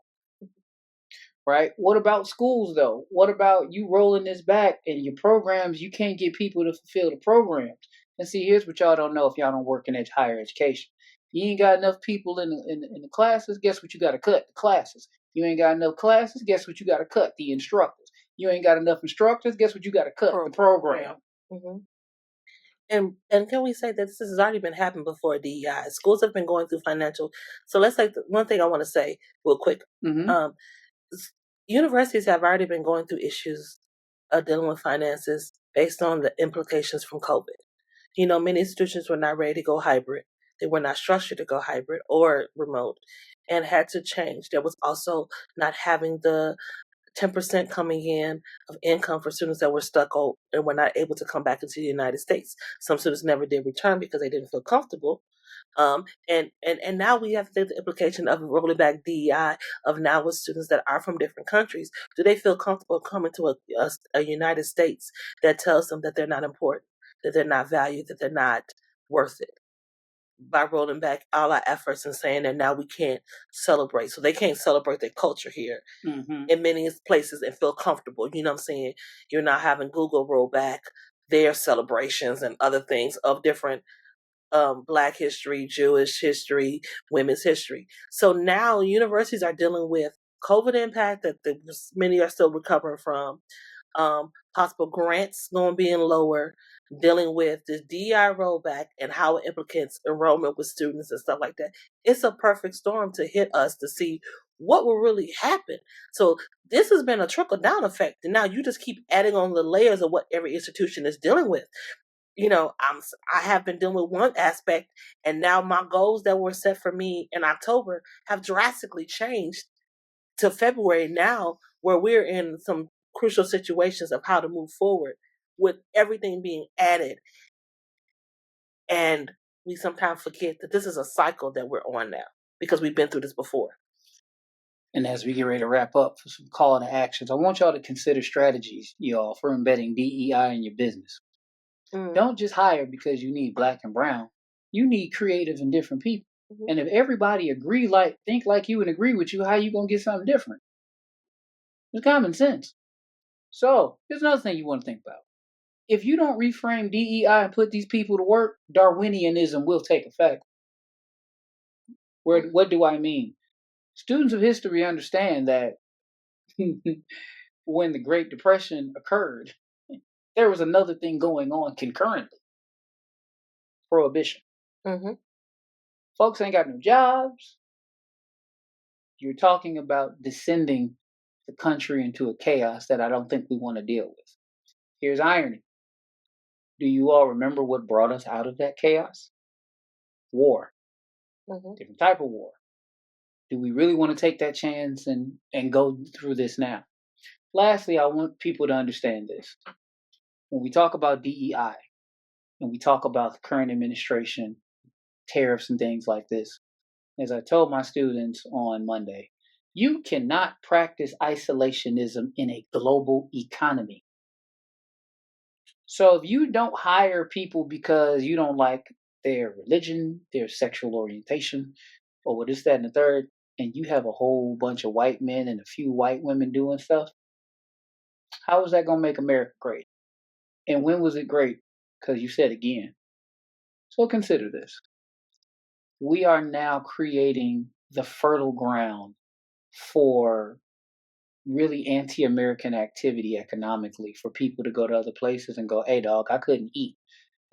Right? What about schools, though? What about you rolling this back and your programs? You can't get people to fulfill the programs. And see, here's what y'all don't know if y'all don't work in higher education. You ain't got enough people in the classes. Guess what? You got to cut the classes. You ain't got enough classes. Guess what? You got to cut the instructors. You ain't got enough instructors. Guess what? You got to cut the program. And can we say that this has already been happening before DEI? Schools have been going through financial. So let's say one thing I want to say real quick. Universities have already been going through issues of dealing with finances based on the implications from COVID. You know, many institutions were not ready to go hybrid. They were not structured to go hybrid or remote and had to change. There was also not having the 10% coming in of income for students that were stuck and were not able to come back into the United States. Some students never did return because they didn't feel comfortable. And now we have the implication of rolling back DEI of now with students that are from different countries. Do they feel comfortable coming to a United States that tells them that they're not important, that they're not valued, that they're not worth it? By rolling back all our efforts and saying that now we can't celebrate. So they can't celebrate their culture here in many places and feel comfortable. You know what I'm saying? You're not having Google roll back their celebrations and other things of different Black history, Jewish history, women's history. So now universities are dealing with COVID impact that many are still recovering from, possible grants being lower, dealing with this DEI rollback and how it implicates enrollment with students and stuff like that. It's a perfect storm to hit us to see what will really happen. So this has been a trickle-down effect. And now you just keep adding on the layers of what every institution is dealing with. You know, I have been dealing with one aspect, and now my goals that were set for me in October have drastically changed to February now, where we're in some crucial situations of how to move forward with everything being added. And we sometimes forget that this is a cycle that we're on now because we've been through this before. And as we get ready to wrap up for some call to actions, I want y'all to consider strategies, y'all, for embedding DEI in your business. Don't just hire because you need black and brown. You need creative and different people. And if everybody think like you and agree with you, how you going to get something different? It's common sense. So here's another thing you want to think about. If you don't reframe DEI and put these people to work, Darwinianism will take effect. What do I mean? Students of history understand that when the Great Depression occurred, there was another thing going on concurrently. Prohibition. Folks ain't got no jobs. You're talking about descending the country into a chaos that I don't think we want to deal with. Here's irony. Do you all remember what brought us out of that chaos? War. Mm-hmm. Different type of war. Do we really want to take that chance and go through this now? Lastly, I want people to understand this. When we talk about DEI and we talk about the current administration, tariffs and things like this, as I told my students on Monday, you cannot practice isolationism in a global economy. So if you don't hire people because you don't like their religion, their sexual orientation, or what is that and the third, and you have a whole bunch of white men and a few white women doing stuff, how is that going to make America great? And when was it great? Because you said again. So consider this. We are now creating the fertile ground for really anti-American activity economically, for people to go to other places and go, hey, dog, I couldn't eat.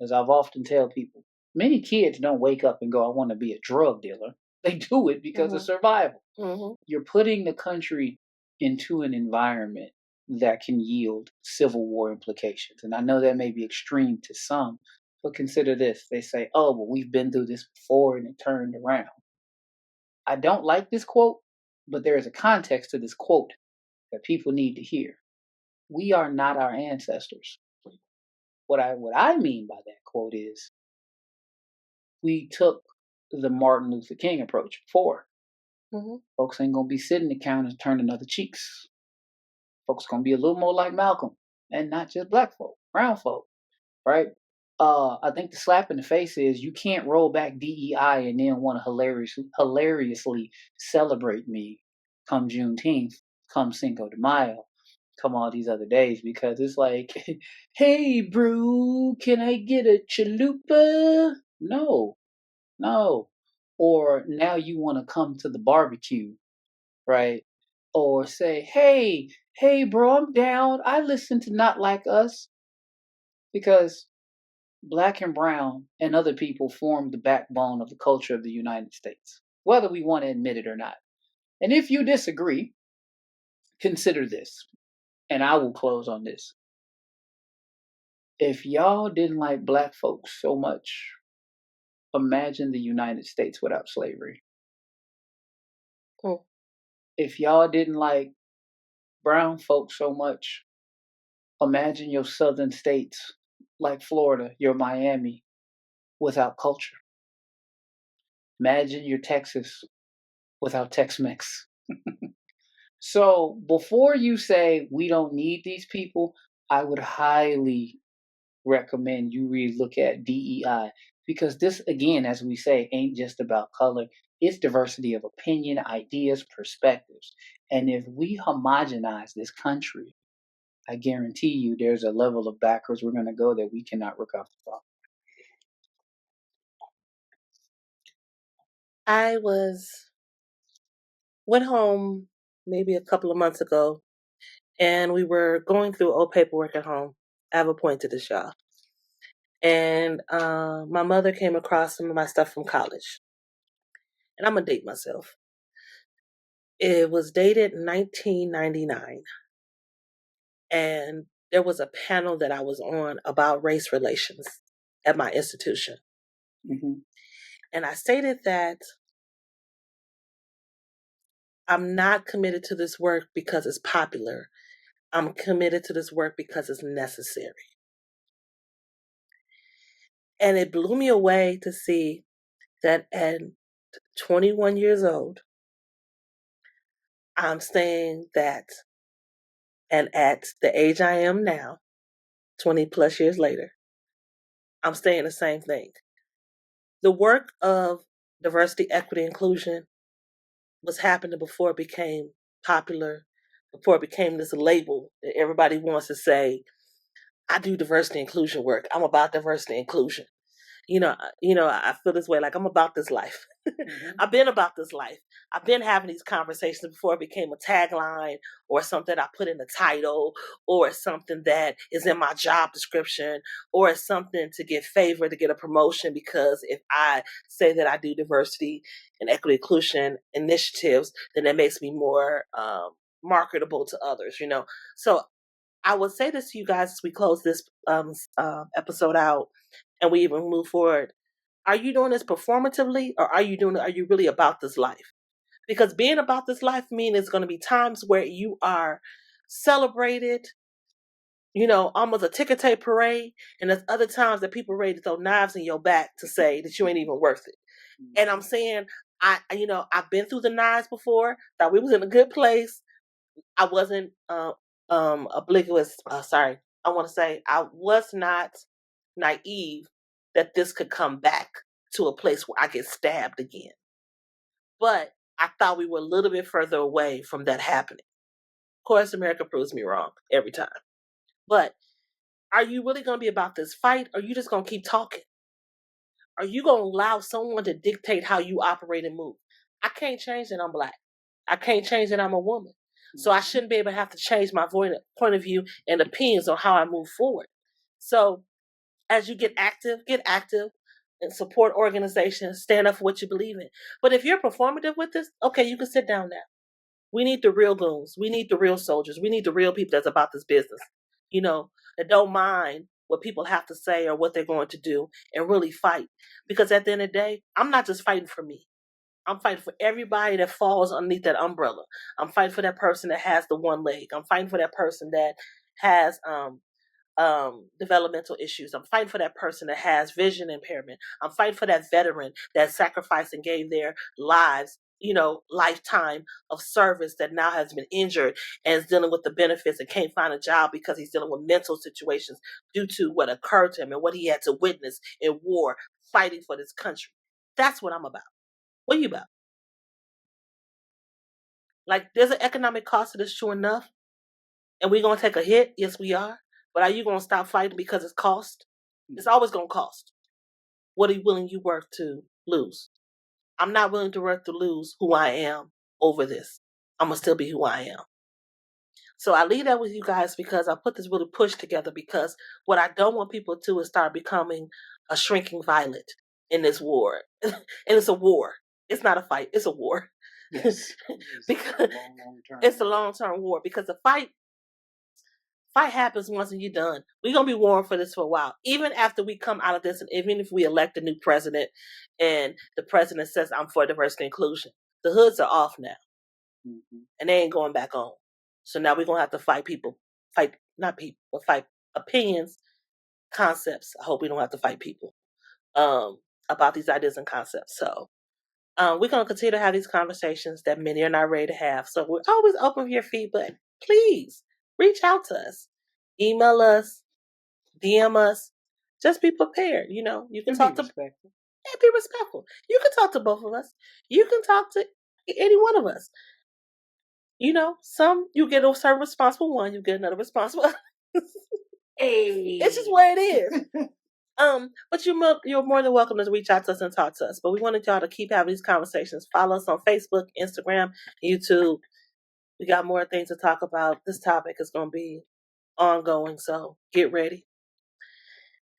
As I've often tell people, many kids don't wake up and go, I want to be a drug dealer. They do it because of survival. Mm-hmm. You're putting the country into an environment that can yield civil war implications. And I know that may be extreme to some, but consider this. They say, oh, well, we've been through this before and it turned around. I don't like this quote, but there is a context to this quote that people need to hear. We are not our ancestors. What I mean by that quote is we took the Martin Luther King approach before. Mm-hmm. Folks ain't gonna be sitting the counters turning other cheeks. Folks gonna be a little more like Malcolm, and not just black folk, brown folk, right? I think the slap in the face is you can't roll back DEI and then want to hilariously celebrate me come Juneteenth, come Cinco de Mayo, come all these other days, because it's like, hey, bro, can I get a chalupa? No. Or now you want to come to the barbecue, right? Or say, hey, bro, I'm down. I listen to Not Like Us, because black and brown and other people form the backbone of the culture of the United States, whether we want to admit it or not. And if you disagree, consider this, and I will close on this. If y'all didn't like black folks so much, imagine the United States without slavery. Cool. If y'all didn't like brown folks so much, imagine your southern states like Florida, your Miami, without culture. Imagine your Texas without Tex-Mex. So before you say we don't need these people, I would highly recommend you relook at DEI, because this, again, as we say, ain't just about color. It's diversity of opinion, ideas, perspectives. And if we homogenize this country, I guarantee you there's a level of backwards we're going to go that we cannot recover from. I went home maybe a couple of months ago, and we were going through old paperwork at home. I have a point to this, y'all. And my mother came across some of my stuff from college. And I'm going to date myself. It was dated 1999. And there was a panel that I was on about race relations at my institution. Mm-hmm. And I stated that I'm not committed to this work because it's popular. I'm committed to this work because it's necessary. And it blew me away to see that at 21 years old, I'm saying that, and at the age I am now, 20 plus years later, I'm saying the same thing. The work of diversity, equity, inclusion was happening before it became popular, before it became this label that everybody wants to say, I do diversity inclusion work. I'm about diversity inclusion. I feel this way, like I'm about this life. I've been about this life. I've been having these conversations before it became a tagline or something I put in the title or something that is in my job description or something to get favor, to get a promotion, because if I say that I do diversity and equity inclusion initiatives, then that makes me more marketable to others, So I would say this to you guys as we close this episode out and we even move forward. Are you doing this performatively, or are you really about this life? Because being about this life means there's going to be times where you are celebrated, almost a ticker tape parade, and there's other times that people are ready to throw knives in your back to say that you ain't even worth it. And I'm saying, I've been through the knives before, thought we was in a good place. I wasn't oblivious. I want to say I was not naive that this could come back to a place where I get stabbed again. But I thought we were a little bit further away from that happening. Of course, America proves me wrong every time. But are you really going to be about this fight, or are you just going to keep talking? Are you going to allow someone to dictate how you operate and move? I can't change that I'm Black. I can't change that I'm a woman. So I shouldn't be able to have to change my point of view and opinions on how I move forward. So as you get active and support organizations, stand up for what you believe in. But if you're performative with this, okay, you can sit down now. We need the real goons. We need the real soldiers. We need the real people that's about this business, that don't mind what people have to say or what they're going to do and really fight. Because at the end of the day, I'm not just fighting for me. I'm fighting for everybody that falls underneath that umbrella. I'm fighting for that person that has the one leg. I'm fighting for that person that has developmental issues. I'm fighting for that person that has vision impairment. I'm fighting for that veteran that sacrificed and gave their lives, lifetime of service, that now has been injured and is dealing with the benefits and can't find a job because he's dealing with mental situations due to what occurred to him and what he had to witness in war, fighting for this country. That's what I'm about. What are you about? Like, there's an economic cost to this, sure enough. And we're going to take a hit. Yes, we are. But are you going to stop fighting because it's cost? It's always going to cost. What are you willing you worth to lose? I'm not willing to lose who I am over this. I'm going to still be who I am. So I leave that with you guys because I put this really push together, because what I don't want people to do is start becoming a shrinking violet in this war. And it's a war. It's not a fight. It's a war. Yes. Because it's a long-term war. Because the fight happens once and you're done. We're going to be warring for this for a while. Even after we come out of this, and even if we elect a new president and the president says, I'm for diversity and inclusion, the hoods are off now. Mm-hmm. And they ain't going back on. So now we're going to have to fight opinions, concepts. I hope we don't have to fight people about these ideas and concepts. So we're going to continue to have these conversations that many are not ready to have. So we're always open for your feedback. Please reach out to us. Email us. DM us. Just be prepared. You can talk to... And be respectful. You can talk to both of us. You can talk to any one of us. Some you get a certain responsible one, you get another responsible. Hey. It's just where it is. But you're more than welcome to reach out to us and talk to us. But we wanted y'all to keep having these conversations. Follow us on Facebook, Instagram, YouTube. We got more things to talk about. This topic is going to be ongoing, so get ready.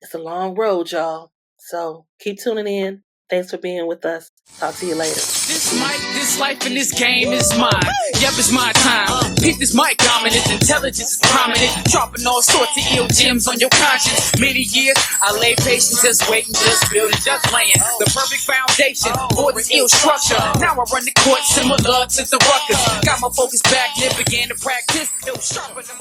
It's a long road, y'all. So keep tuning in. Thanks for being with us. Talk to you later. This mic, this life, and this game is mine. Yep, it's my time. Peep this mic dominant, intelligence is prominent. Dropping all sorts of ill gems on your conscience. Many years, I lay patient, just waiting, just building, just laying the perfect foundation for this ill structure. Now I run the court similar to the Ruckers. Got my focus back, then began to practice. It was sharper than